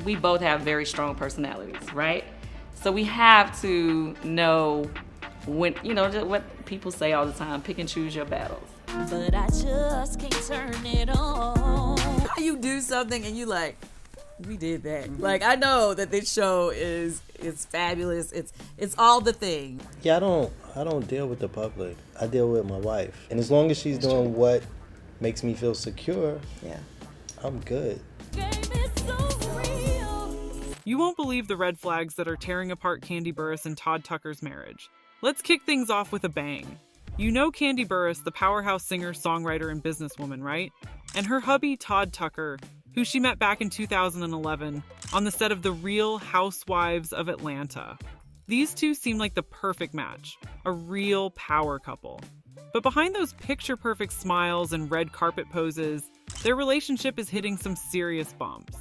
we both have very strong personalities, right? So we have to know when, just what people say all the time, pick and choose your battles. But I just can't turn it on. You do something and you like, we did that. Like, I know that this show is fabulous. It's all the thing. Yeah, I don't deal with the public. I deal with my wife. And as long as she's doing what makes me feel secure, yeah, I'm good. You won't believe the red flags that are tearing apart Kandi Burruss and Todd Tucker's marriage. Let's kick things off with a bang. You know Kandi Burruss, the powerhouse singer, songwriter, and businesswoman, right? And her hubby, Todd Tucker, who she met back in 2011 on the set of The Real Housewives of Atlanta. These two seem like the perfect match, a real power couple. But behind those picture-perfect smiles and red carpet poses, their relationship is hitting some serious bumps.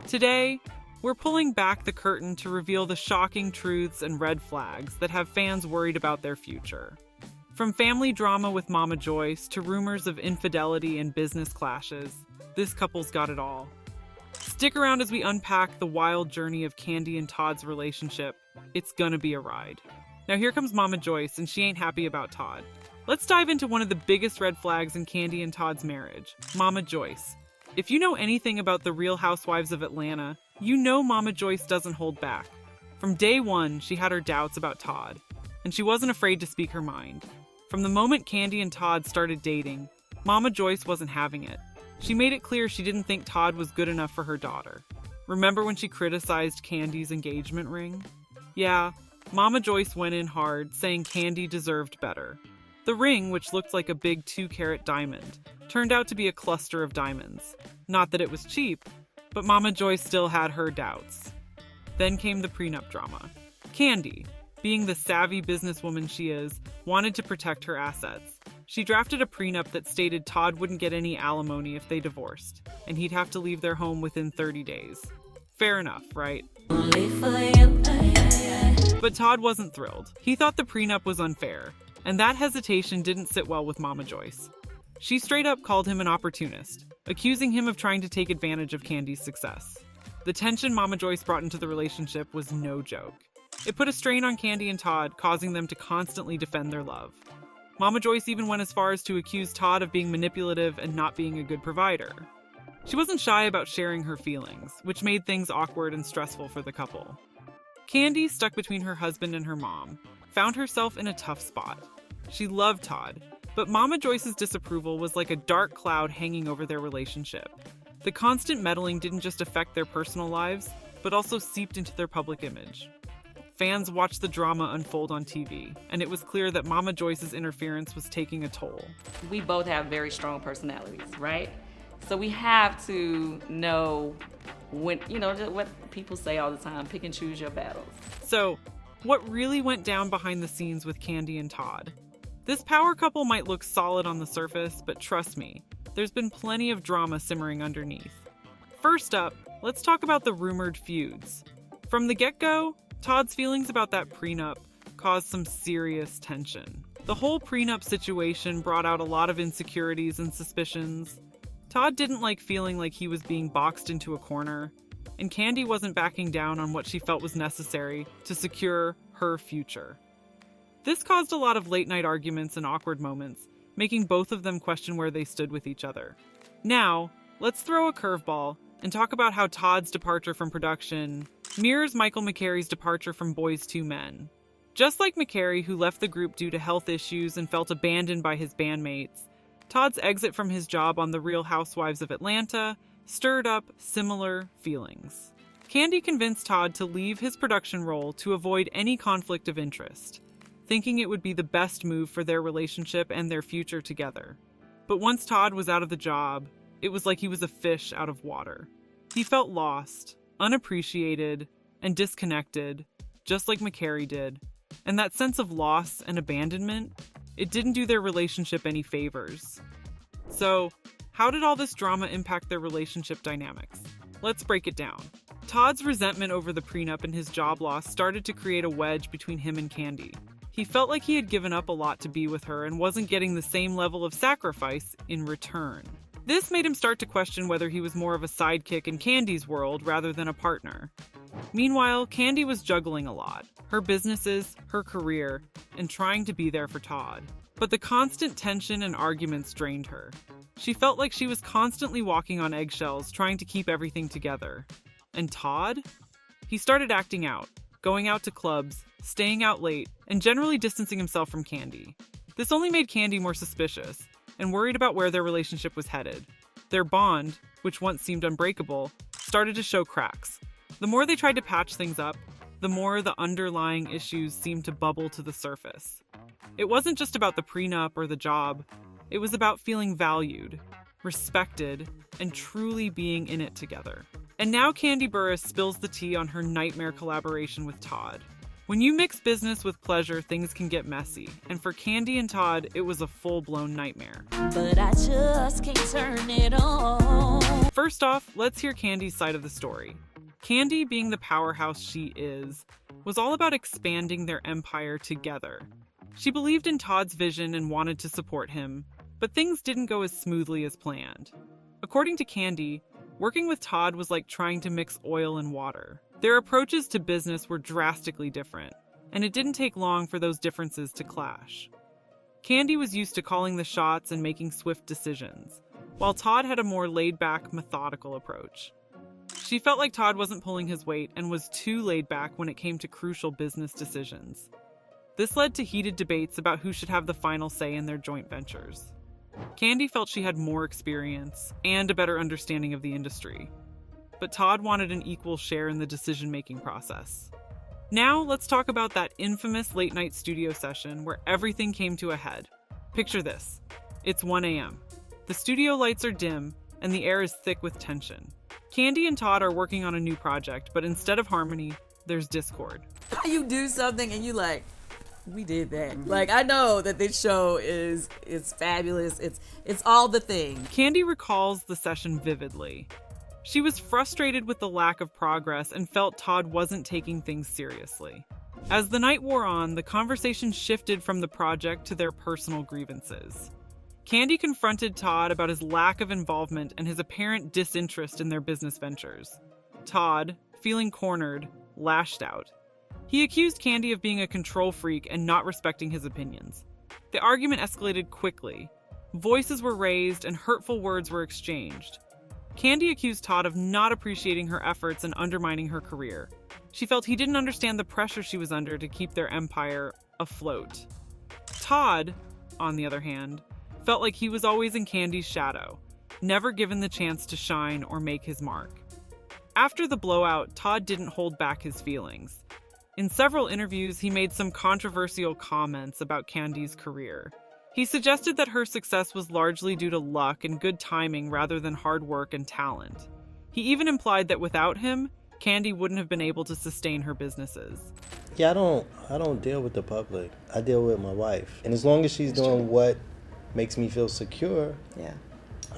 Today, we're pulling back the curtain to reveal the shocking truths and red flags that have fans worried about their future. From family drama with Mama Joyce to rumors of infidelity and business clashes, this couple's got it all. Stick around as we unpack the wild journey of Kandi and Todd's relationship. It's gonna be a ride. Now here comes Mama Joyce, and she ain't happy about Todd. Let's dive into one of the biggest red flags in Kandi and Todd's marriage, Mama Joyce. If you know anything about the Real Housewives of Atlanta, you know Mama Joyce doesn't hold back. From day one, she had her doubts about Todd, and she wasn't afraid to speak her mind. From the moment Kandi and Todd started dating, Mama Joyce wasn't having it. She made it clear she didn't think Todd was good enough for her daughter. Remember when she criticized Kandi's engagement ring? Yeah, Mama Joyce went in hard, saying Kandi deserved better. The ring, which looked like a big 2-carat diamond, turned out to be a cluster of diamonds. Not that it was cheap, but Mama Joyce still had her doubts. Then came the prenup drama. Kandi, being the savvy businesswoman she is, wanted to protect her assets. She drafted a prenup that stated Todd wouldn't get any alimony if they divorced, and he'd have to leave their home within 30 days. Fair enough, right? But Todd wasn't thrilled. He thought the prenup was unfair, and that hesitation didn't sit well with Mama Joyce. She straight up called him an opportunist, accusing him of trying to take advantage of Kandi's success. The tension Mama Joyce brought into the relationship was no joke. It put a strain on Kandi and Todd, causing them to constantly defend their love. Mama Joyce even went as far as to accuse Todd of being manipulative and not being a good provider. She wasn't shy about sharing her feelings, which made things awkward and stressful for the couple. Kandi, stuck between her husband and her mom, found herself in a tough spot. She loved Todd, but Mama Joyce's disapproval was like a dark cloud hanging over their relationship. The constant meddling didn't just affect their personal lives, but also seeped into their public image. Fans watched the drama unfold on TV, and it was clear that Mama Joyce's interference was taking a toll. We both have very strong personalities, right? So we have to know when, just what people say all the time, pick and choose your battles. So, what really went down behind the scenes with Kandi and Todd? This power couple might look solid on the surface, but trust me, there's been plenty of drama simmering underneath. First up, let's talk about the rumored feuds. From the get-go, Todd's feelings about that prenup caused some serious tension. The whole prenup situation brought out a lot of insecurities and suspicions. Todd didn't like feeling like he was being boxed into a corner, and Kandi wasn't backing down on what she felt was necessary to secure her future. This caused a lot of late-night arguments and awkward moments, making both of them question where they stood with each other. Now, let's throw a curveball and talk about how Todd's departure from production mirrors Michael McCary's departure from Boys II Men. Just like McCary, who left the group due to health issues and felt abandoned by his bandmates, Todd's exit from his job on The Real Housewives of Atlanta stirred up similar feelings. Kandi convinced Todd to leave his production role to avoid any conflict of interest, thinking it would be the best move for their relationship and their future together. But once Todd was out of the job, it was like he was a fish out of water. He felt lost, unappreciated, and disconnected, just like McCary did. And that sense of loss and abandonment, it didn't do their relationship any favors. So, how did all this drama impact their relationship dynamics? Let's break it down. Todd's resentment over the prenup and his job loss started to create a wedge between him and Kandi. He felt like he had given up a lot to be with her and wasn't getting the same level of sacrifice in return. This made him start to question whether he was more of a sidekick in Kandi's world rather than a partner. Meanwhile, Kandi was juggling a lot: her businesses, her career, and trying to be there for Todd. But the constant tension and arguments drained her. She felt like she was constantly walking on eggshells, trying to keep everything together. And Todd? He started acting out, going out to clubs, staying out late, and generally distancing himself from Kandi. This only made Kandi more suspicious and worried about where their relationship was headed. Their bond, which once seemed unbreakable, started to show cracks. The more they tried to patch things up, the more the underlying issues seemed to bubble to the surface. It wasn't just about the prenup or the job. It was about feeling valued, respected, and truly being in it together. And now Kandi Burruss spills the tea on her nightmare collaboration with Todd. When you mix business with pleasure, things can get messy. And for Kandi and Todd, it was a full-blown nightmare. But I just can't turn it on. First off, let's hear Kandi's side of the story. Kandi, being the powerhouse she is, was all about expanding their empire together. She believed in Todd's vision and wanted to support him, but things didn't go as smoothly as planned. According to Kandi, working with Todd was like trying to mix oil and water. Their approaches to business were drastically different, and it didn't take long for those differences to clash. Kandi was used to calling the shots and making swift decisions, while Todd had a more laid-back, methodical approach. She felt like Todd wasn't pulling his weight and was too laid back when it came to crucial business decisions. This led to heated debates about who should have the final say in their joint ventures. Kandi felt she had more experience and a better understanding of the industry, but Todd wanted an equal share in the decision-making process. Now, let's talk about that infamous late-night studio session where everything came to a head. Picture this. It's 1 a.m. The studio lights are dim, and the air is thick with tension. Kandi and Todd are working on a new project, but instead of harmony, there's discord. How you do something and you like, we did that. Like, I know that this show is fabulous. It's all the thing. Kandi recalls the session vividly. She was frustrated with the lack of progress and felt Todd wasn't taking things seriously. As the night wore on, the conversation shifted from the project to their personal grievances. Kandi confronted Todd about his lack of involvement and his apparent disinterest in their business ventures. Todd, feeling cornered, lashed out. He accused Kandi of being a control freak and not respecting his opinions. The argument escalated quickly. Voices were raised and hurtful words were exchanged. Kandi accused Todd of not appreciating her efforts and undermining her career. She felt he didn't understand the pressure she was under to keep their empire afloat. Todd, on the other hand, felt like he was always in Kandi's shadow, never given the chance to shine or make his mark. After the blowout, Todd didn't hold back his feelings. In several interviews, he made some controversial comments about Kandi's career. He suggested that her success was largely due to luck and good timing rather than hard work and talent. He even implied that without him, Kandi wouldn't have been able to sustain her businesses. Yeah, I don't deal with the public. I deal with my wife. And as long as she's doing what makes me feel secure,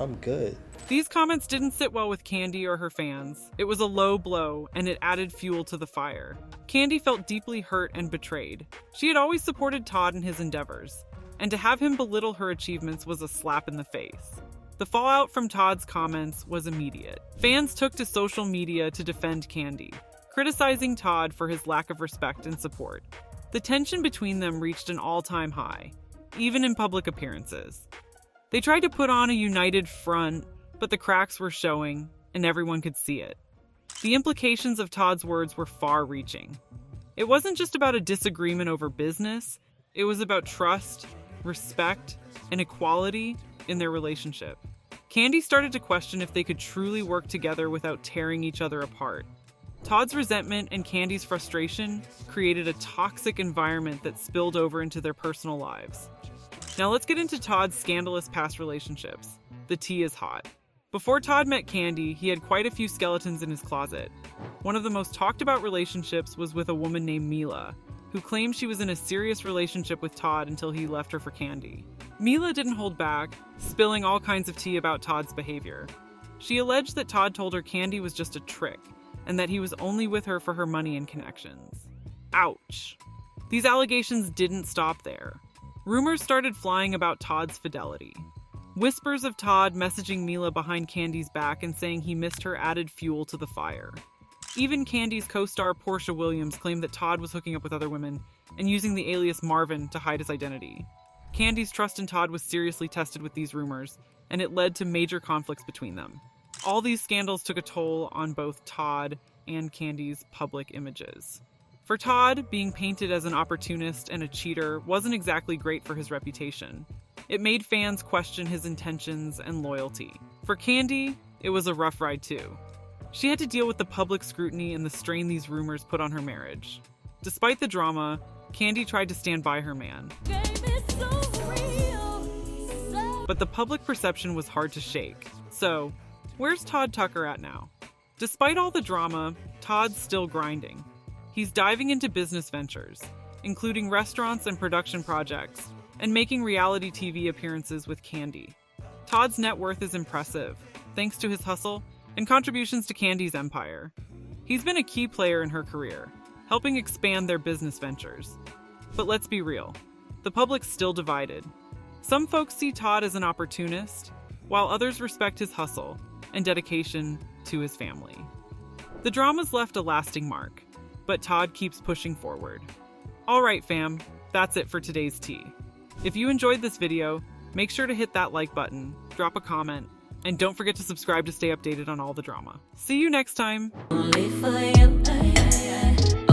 I'm good. These comments didn't sit well with Kandi or her fans. It was a low blow, and it added fuel to the fire. Kandi felt deeply hurt and betrayed. She had always supported Todd in his endeavors, and to have him belittle her achievements was a slap in the face. The fallout from Todd's comments was immediate. Fans took to social media to defend Kandi, criticizing Todd for his lack of respect and support. The tension between them reached an all-time high, even in public appearances. They tried to put on a united front, but the cracks were showing, and everyone could see it. The implications of Todd's words were far-reaching. It wasn't just about a disagreement over business, it was about trust, respect, and equality in their relationship. Kandi started to question if they could truly work together without tearing each other apart. Todd's resentment and Kandi's frustration created a toxic environment that spilled over into their personal lives. Now let's get into Todd's scandalous past relationships. The tea is hot. Before Todd met Kandi, he had quite a few skeletons in his closet. One of the most talked about relationships was with a woman named Mila, who claimed she was in a serious relationship with Todd until he left her for Kandi. Mila didn't hold back, spilling all kinds of tea about Todd's behavior. She alleged that Todd told her Kandi was just a trick, and that he was only with her for her money and connections. Ouch. These allegations didn't stop there. Rumors started flying about Todd's fidelity. Whispers of Todd messaging Mila behind Kandi's back and saying he missed her added fuel to the fire. Even Kandi's co-star Portia Williams claimed that Todd was hooking up with other women and using the alias Marvin to hide his identity. Kandi's trust in Todd was seriously tested with these rumors, and it led to major conflicts between them. All these scandals took a toll on both Todd and Kandi's public images. For Todd, being painted as an opportunist and a cheater wasn't exactly great for his reputation. It made fans question his intentions and loyalty. For Kandi, it was a rough ride too. She had to deal with the public scrutiny and the strain these rumors put on her marriage. Despite the drama, Kandi tried to stand by her man. But the public perception was hard to shake. So, where's Todd Tucker at now? Despite all the drama, Todd's still grinding. He's diving into business ventures, including restaurants and production projects, and making reality TV appearances with Kandi. Todd's net worth is impressive, thanks to his hustle and contributions to Kandi's empire. He's been a key player in her career, helping expand their business ventures. But let's be real, the public's still divided. Some folks see Todd as an opportunist, while others respect his hustle and dedication to his family. The drama's left a lasting mark, but Todd keeps pushing forward. All right, fam, that's it for today's tea. If you enjoyed this video, make sure to hit that like button, drop a comment, and don't forget to subscribe to stay updated on all the drama. See you next time! Only for you.